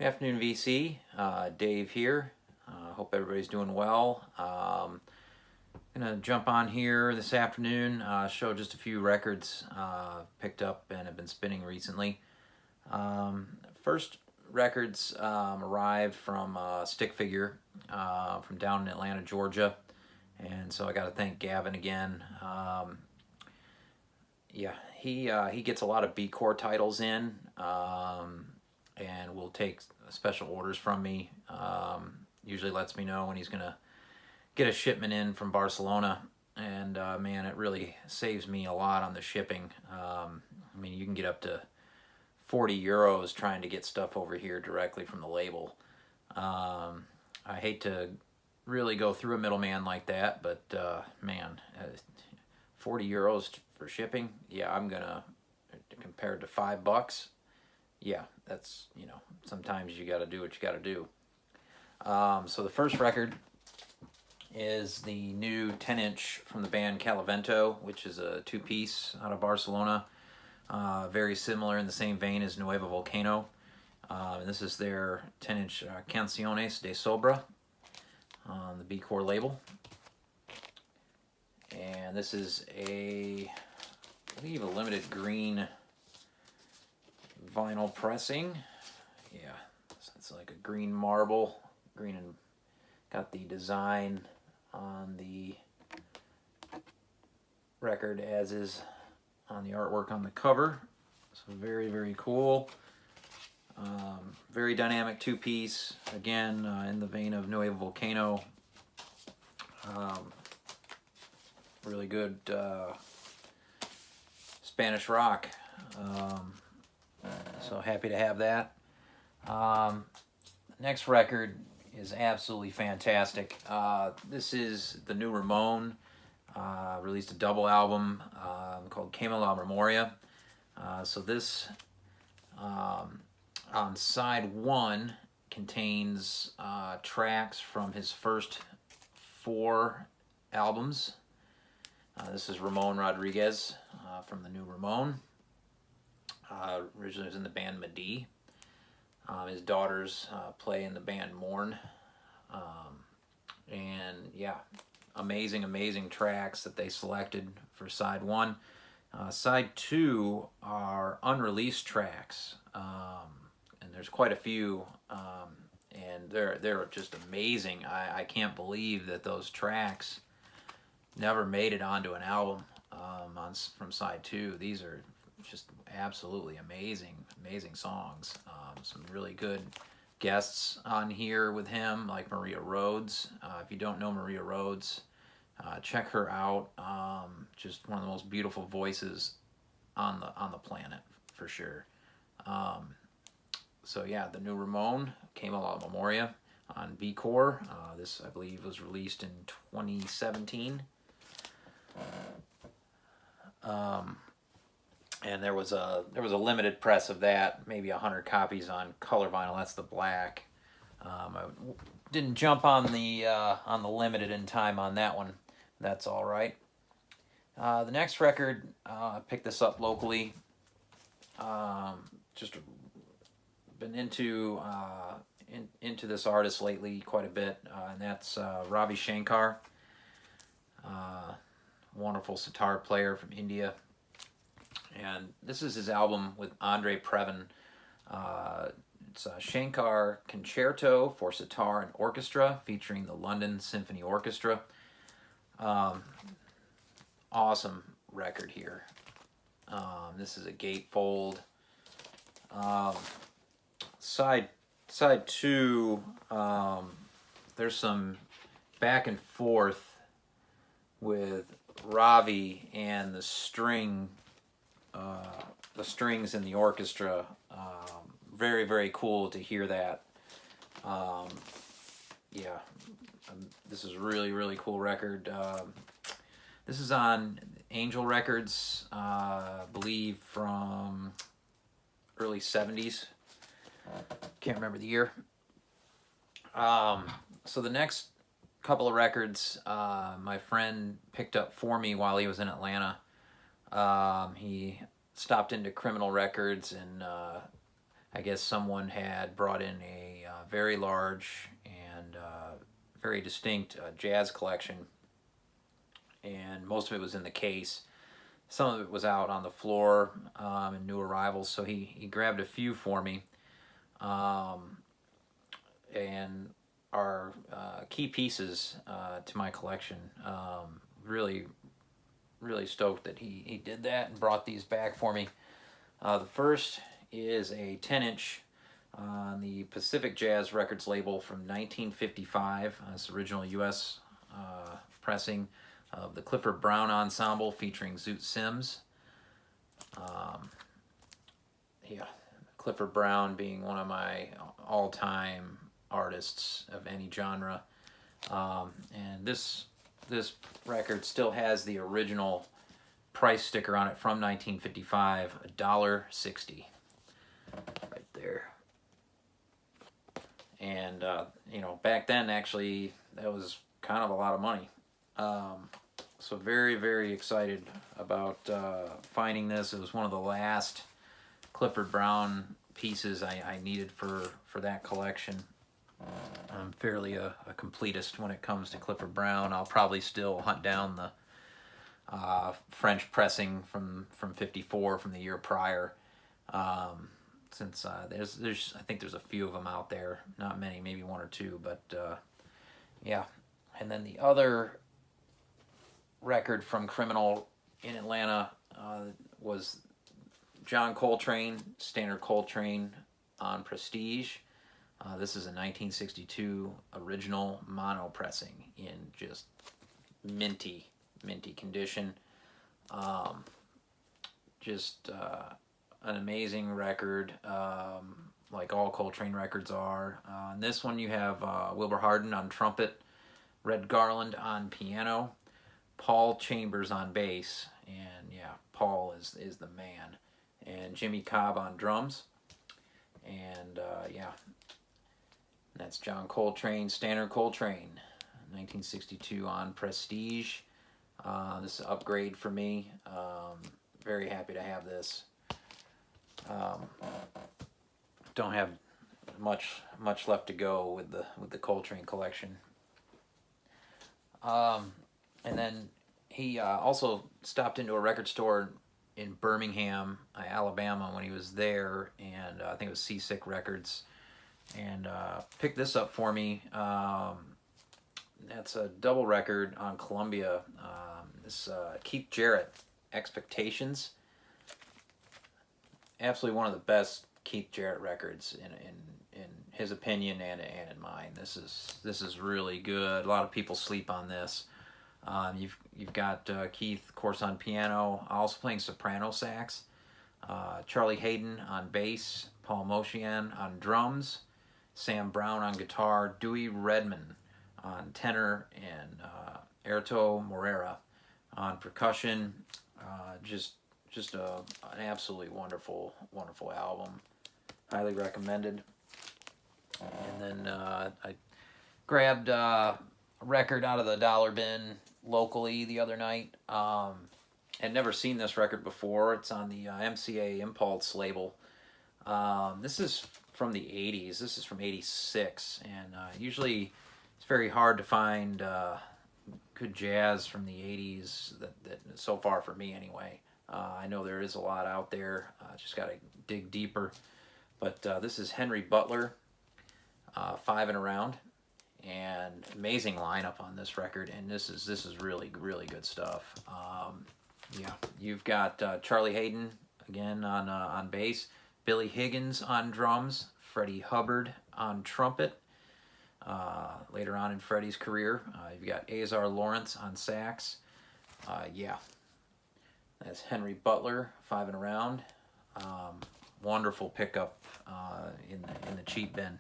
Good afternoon, VC. Dave here. Hope everybody's doing well. Gonna jump on here this afternoon, show just a few records picked up and have been spinning recently. First records arrived from Stick Figure from down in Atlanta, Georgia, and so I got to thank Gavin again. Yeah, he gets a lot of B-Core titles in. And will take special orders from me. Usually lets me know when he's gonna get a shipment in from Barcelona, and man, it really saves me a lot on the shipping. I mean, you can get up to 40 euros trying to get stuff over here directly from the label. I hate to really go through a middleman like that, but man, 40 euros for shipping, yeah, I'm gonna, compared to $5, yeah, that's, sometimes you got to do what you got to do. So the first record is the new 10-inch from the band Evento, which is a two-piece out of Barcelona. Very similar in the same vein as Nueva Volcano. And this is their 10-inch Canciones de Sobra on the B-Core label. And this is I believe, a limited green vinyl pressing. Yeah, so it's like a green marble, green, and got the design on the record as is on the artwork on the cover. So very, very cool. Very dynamic two-piece, again in the vein of Nueva Volcano. Really good Spanish rock. So happy to have that. Next record is absolutely fantastic. This is the new Ramon. Released a double album called Quema la Memoria. So this, on side one, contains tracks from his first 4 albums. This is Ramon Rodriguez from the new Ramon. Originally was in the band Madi. His daughters play in the band Mourn. And yeah, amazing tracks that they selected for side one. Side two are unreleased tracks, and there's quite a few, and they're just amazing. I can't believe that those tracks never made it onto an album from side two. These are just absolutely amazing songs. Some really good guests on here with him, like Maria Rhodes. If you don't know Maria Rhodes, check her out. Just one of the most beautiful voices on the planet, for sure. So yeah, the new Ramon, Quema la Memoria on B-Core. This, I believe, was released in 2017. And there was a limited press of that, maybe 100 copies on color vinyl. That's the black. I didn't jump on the limited in time on that one. That's all right. The next record, I picked this up locally. Just been into this artist lately quite a bit, and that's Ravi Shankar. Wonderful sitar player from India. And this is his album with Andre Previn. It's a Shankar Concerto for Sitar and Orchestra, featuring the London Symphony Orchestra. Awesome record here. This is a gatefold. Side two, there's some back and forth with Ravi and the strings in the orchestra. Very cool to hear that. Yeah, this is really cool record. This is on Angel Records, I believe from early 70s. Can't remember the year. So the next couple of records my friend picked up for me while he was in Atlanta. He stopped into Criminal Records and I guess someone had brought in a very large and very distinct jazz collection, and most of it was in the case. Some of it was out on the floor in new arrivals, so he grabbed a few for me. And are key pieces to my collection. Really, really stoked that he did that and brought these back for me. The first is a 10-inch on the Pacific Jazz Records label from 1955. It's original U.S. Pressing of the Clifford Brown Ensemble featuring Zoot Sims. Yeah, Clifford Brown being one of my all-time artists of any genre. And this record still has the original price sticker on it from 1955, $1.60 right there. And back then actually that was kind of a lot of money. So very, very excited about finding this. It was one of the last Clifford Brown pieces I needed for that collection. I'm fairly a completist when it comes to Clifford Brown. I'll probably still hunt down the French pressing from 54 from the year prior, since there's I think there's a few of them out there, not many, maybe one or two, but yeah. And then the other record from Criminal in Atlanta was John Coltrane, Standard Coltrane on Prestige. This is a 1962 original mono pressing in just minty condition. Just an amazing record, like all Coltrane records are. On this one you have Wilbur Harden on trumpet, Red Garland on piano, Paul Chambers on bass, and yeah, Paul is the man, and Jimmy Cobb on drums, and yeah. That's John Coltrane, Standard Coltrane, 1962 on Prestige. This is an upgrade for me. Very happy to have this. Don't have much left to go with the Coltrane collection. And then he also stopped into a record store in Birmingham, Alabama when he was there, and I think it was Seasick Records, and picked this up for me. That's a double record on Columbia. This Keith Jarrett, Expectations. Absolutely one of the best Keith Jarrett records in his opinion and in mine. This is really good. A lot of people sleep on this. You've got Keith, of course, on piano, also playing soprano sax. Charlie Hayden on bass, Paul Motian on drums, Sam Brown on guitar, Dewey Redman on tenor, and Erto Morera on percussion. Just an absolutely wonderful album. Highly recommended. And then I grabbed a record out of the dollar bin locally the other night. Had never seen this record before. It's on the MCA Impulse label. This is from the 80s. This is from 86. And usually it's very hard to find good jazz from the 80s, that so far for me anyway. I know there is a lot out there. Just got to dig deeper. But this is Henry Butler, 5 and Around, and amazing lineup on this record. And this is really good stuff. Yeah, you've got Charlie Hayden again on bass, Billy Higgins on drums, Freddie Hubbard on trumpet. Later on in Freddie's career, you've got Azar Lawrence on sax. Yeah, that's Henry Butler, 5 and Around. Wonderful pickup in the cheap bin.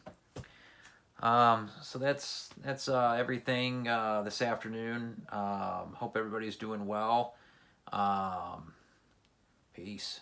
So that's everything this afternoon. Hope everybody's doing well. Peace.